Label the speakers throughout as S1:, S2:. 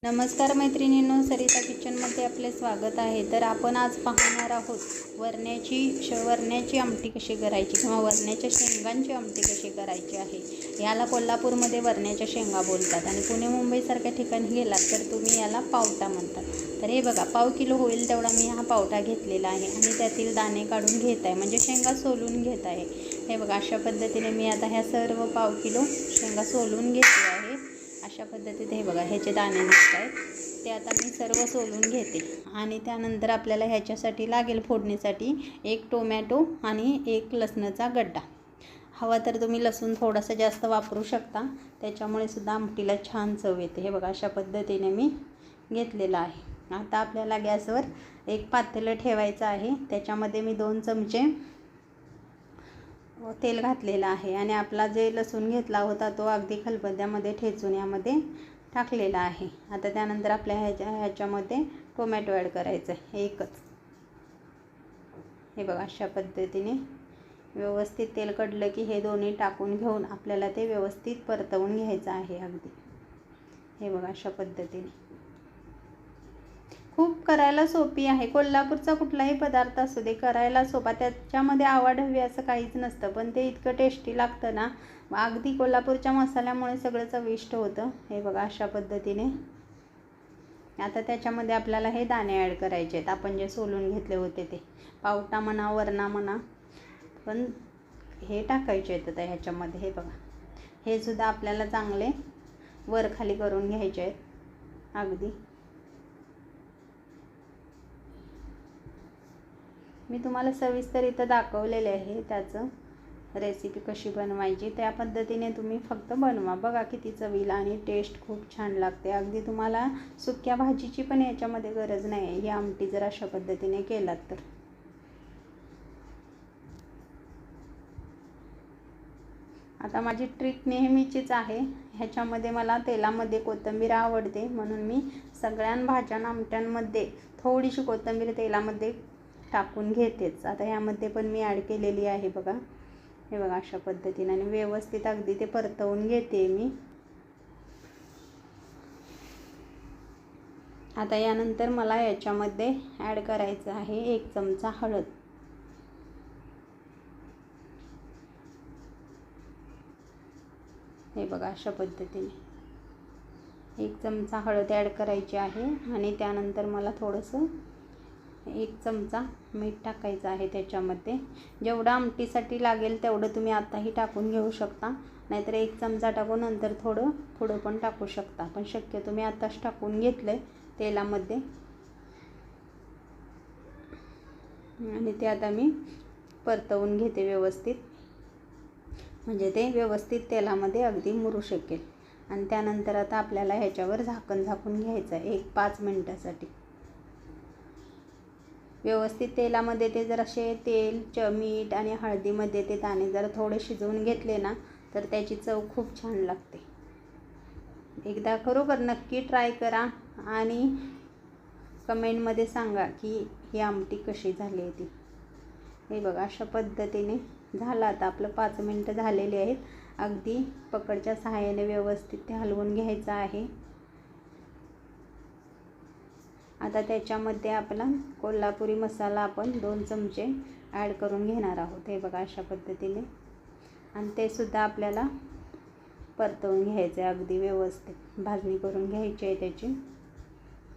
S1: नमस्कार मैत्रिणींनो, सरिता किचनमध्ये आपले स्वागत आहे। तर आपण आज पाहणार आहोत वरण्याची आमटी कशी करायची किंवा वरण्याच्या शेंगांची आमटी कशी करायची आहे। याला कोल्हापूरमध्ये वरण्याच्या शेंगा बोलतात आणि पुणे मुंबईसारख्या ठिकाणी गेलात तर तुम्ही याला पावटा म्हणतात। तर हे बघा, पाव किलो होईल तेवढा मी हा पावटा घेतलेला आहे आणि त्यातील दाणे काढून घेत आहे, म्हणजे शेंगा सोलून घेत आहे। हे बघा, अशा पद्धतीने मी आता ह्या सर्व पाव किलो शेंगा सोलून घेतल्या आहे। अशा पद्धतीने हे बघा, ह्याचे दाणे निघत आहेत, ते आता मी सर्व सोलून घेते। आणि त्यानंतर आपल्याला ह्याच्यासाठी लागेल फोडणीसाठी 1 टोमॅटो आणि 1 लसणाचा गड्डा। हवा तर तुम्ही लसूण थोडासा जास्त वापरू शकता, त्याच्यामुळे सुद्धा आमटीला छान चव येते। हे बघा, अशा पद्धतीने मी घेतलेला आहे। आता आपल्याला गॅसवर एक पातेलं ठेवायचं आहे, त्याच्यामध्ये मी 2 चमचे तेल घातलेलं आहे आणि आपला जे लसूण घेतला होता तो अगदी खलबत्त्यामध्ये ठेचून यामध्ये टाकलेला आहे। आता त्यानंतर आपल्या ह्याच्यामध्ये टोमॅटो ॲड करायचं आहे, एकच। हे बघा, अशा पद्धतीने व्यवस्थित तेल कढलं की हे दोन्ही टाकून घेऊन आपल्याला ते व्यवस्थित परतवून घ्यायचं आहे अगदी। हे बघा, अशा पद्धतीने खूप करायला सोपी आहे। कोल्हापूरचा कुठलाही पदार्थ असू दे, करायला सोपा, त्याच्यामध्ये आवड हवी असं काहीच नसतं, पण ते इतकं टेस्टी लागतं ना, अगदी कोल्हापूरच्या मसाल्यामुळे सगळं चविष्ट होतं। हे बघा, अशा पद्धतीने आता त्याच्यामध्ये आपल्याला हे दाणे ॲड करायचे आहेत, आपण जे सोलून घेतले होते ते। पावटा म्हणा, वरणा म्हणा, पण हे टाकायचे आहेत आता ह्याच्यामध्ये। हे बघा, हे सुद्धा आपल्याला चांगले वर खाली करून घ्यायचे आहेत अगदी। मी तुम्हाला सविस्तर इथं दाखवलेले आहे त्याचं रेसिपी कशी बनवायची, त्या पद्धतीने तुम्ही फक्त बनवा। बघा किती चवीला आणि टेस्ट खूप छान लागते। अगदी तुम्हाला सुक्या भाजीची पण याच्यामध्ये गरज नाही आहे, ही आमटी जर अशा पद्धतीने केलात तर। आता माझी ट्रिक नेहमीचीच आहे, ह्याच्यामध्ये मला तेलामध्ये कोथिंबीर आवडते, म्हणून मी सगळ्या भाज्या आमट्यांमध्ये थोडीशी कोथिंबीर तेलामध्ये टाकून घेतेच। आता यामध्ये पण मी ॲड केलेली आहे बघा। हे बघा, अशा पद्धतीने आणि व्यवस्थित अगदी ते परतवून घेते मी। आता यानंतर मला याच्यामध्ये ॲड करायचं आहे 1 चमचा हळद। हे बघा, अशा पद्धतीने 1 चमचा हळद ॲड करायची आहे आणि त्यानंतर मला थोडंसं 1 चमचा मीठ टाकायचं आहे त्याच्यामध्ये। जेवढं आमटीसाठी लागेल तेवढं तुम्ही आताही टाकून घेऊ शकता, नाहीतर 1 चमचा टाकून नंतर थोडं पुढं पण टाकू शकता, पण शक्यतो मी आताच टाकून घेतलंय तेलामध्ये। आणि ते आता मी परतवून घेते व्यवस्थित, म्हणजे ते व्यवस्थित तेलामध्ये अगदी मुरू शकेल। आणि त्यानंतर आता आपल्याला ह्याच्यावर झाकून घ्यायचं आहे 1-5 मिनिटासाठी। व्यवस्थित तेलामध्ये ते जर असे तेल, मीठ आणि हळदीमध्ये ते दाणे जर थोडे शिजवून घेतले ना, तर त्याची चव खूप छान लागते। एकदा खरोखर नक्की ट्राय करा आणि कमेंटमध्ये सांगा की ही आमटी कशी झाली आहे ती। हे बघा, अशा पद्धतीने झालं। आता आपलं 5 मिनिटं झालेली आहेत, अगदी पकडच्या सहाय्याने व्यवस्थित ते हलवून घ्यायचं आहे। आता त्याच्यामध्ये आपला कोल्हापुरी मसाला आपण 2 चमचे ॲड करून घेणार आहोत। हे बघा, अशा पद्धतीने, आणि ते सुद्धा आपल्याला परतवून घ्यायचं आहे अगदी व्यवस्थित, भाजणी करून घ्यायची आहे त्याची।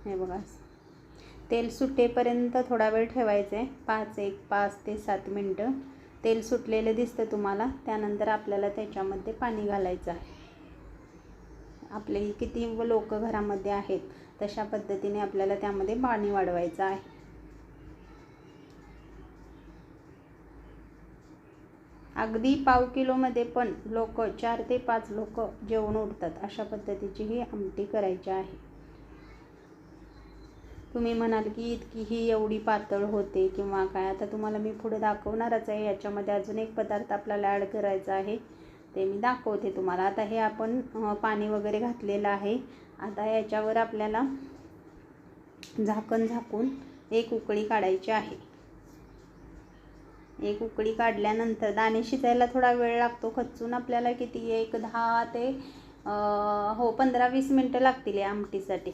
S1: हे बघा, तेल सुटेपर्यंत थोडा वेळ ठेवायचं आहे, 5 ते 7 मिनटं। तेल सुटलेलं दिसतं तुम्हाला, त्यानंतर आपल्याला त्याच्यामध्ये पाणी घालायचं आहे। आपले किती लोक घरामध्ये आहेत तशा पद्धतीने आपल्याला त्यामध्ये पाणी वाढवायचं आहे। अगदी पाव किलोमध्ये पण लोक 4 ते 5 लोक जेवून उठतात, अशा पद्धतीची ही आमटी करायची आहे। तुम्ही म्हणाल की इतकी ही एवढी पातळ होते किंवा काय, आता तुम्हाला मी पुढे दाखवणारच आहे। याच्यामध्ये अजून एक पदार्थ आपल्याला ॲड करायचा आहे, ते मी दाखवते तुम्हाला। आता हे आपण पाणी वगैरे घातलेलं आहे। आता याच्यावर आपल्याला झाकून 1 उकळी काढायची आहे। 1 उकळी काढल्यानंतर दाणे शिजायला थोडा वेळ लागतो, खचून आपल्याला किती 10 ते 15-20 मिनटं लागतील या आमटीसाठी।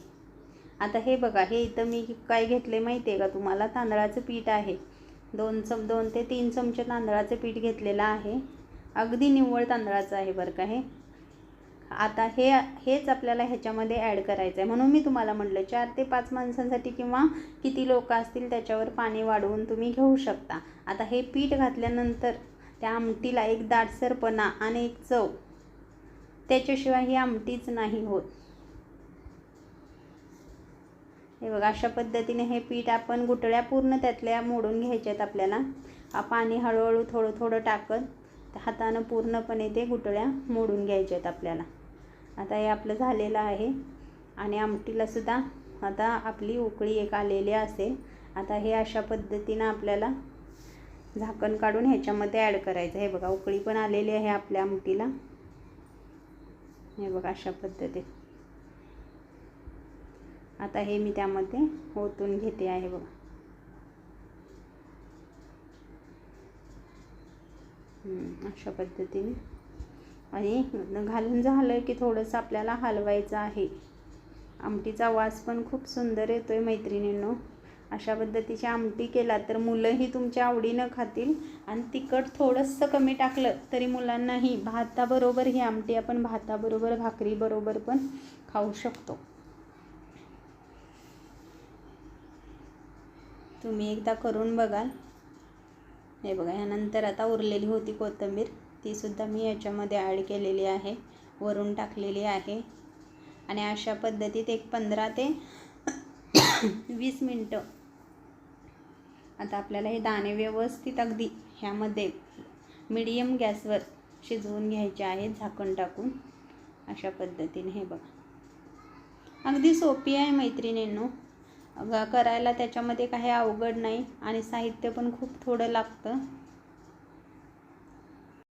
S1: आता हे बघा, हे इथं मी काय घेतले माहिती आहे का तुम्हाला? तांदळाचं पीठ आहे. 2 ते 3 चमचे तांदळाचं पीठ घेतलेलं आहे. अगदी निव्वळ तांदळाचं आहे बरं का हे. आता हेच आपल्याला ह्याच्यामध्ये ॲड करायचं आहे. म्हणून मी तुम्हाला म्हटलं 4 ते 5 माणसांसाठी किंवा किती लोक असतील त्याच्यावर पाणी वाढवून तुम्ही घेऊ शकता. आता हे पीठ घातल्यानंतर त्या आमटीला एक दाटसरपणा आणि एक चव, त्याच्याशिवाय ही आमटीच नाही होत. हे बघा, अशा पद्धतीने हे पीठ आपण गुठळ्या पूर्ण त्यातल्या मोडून घ्यायच्यात आपल्याला. पाणी हळूहळू थोडं थोडं टाकत हातानं पूर्णपणे ते गुठळ्या मोडून घ्यायच्यात आपल्याला. आता हे आपलं झालेलं आहे आणि आमटीलासुद्धा आता आपली उकळी एक आलेली असेल. आता हे अशा पद्धतीनं आपल्याला झाकण काढून ह्याच्यामध्ये ॲड करायचं. हे बघा, उकळी पण आलेली आहे आपल्या आमटीला. हे बघा, अशा पद्धतीने आता हे मी त्यामध्ये ओतून घेते आहे बघा. अशा पद्धतीने आणि घालून झालं की थोडंसं आपल्याला हलवायचं आहे. आमटीचा वास पण खूप सुंदर येतोय मैत्रिणींनो. अशा पद्धतीची आमटी केला तर मुलंही तुमच्या आवडीनं खातील आणि तिखट थोडंसं कमी टाकलं तरी मुलांनाही भाताबरोबर ही आमटी आपण भाताबरोबर भाकरीबरोबर पण खाऊ शकतो. तुम्ही एकदा करून बघाल. हे बघा, यानंतर आता उरलेली होती कोथिंबीर, तीसुद्धा मी याच्यामध्ये ॲड केलेली आहे, वरून टाकलेली आहे. आणि अशा पद्धतीत एक 15 ते 20 मिनटं आता आपल्याला हे दाणे व्यवस्थित अगदी ह्यामध्ये मीडियम गॅसवर शिजवून घ्यायचे आहेत झाकण टाकून. अशा पद्धतीने हे बघा, अगदी सोपी आहे मैत्रिणींनो करायला. त्याच्यामध्ये काही अवघड नाही आणि साहित्य पण खूप थोडं लागतं.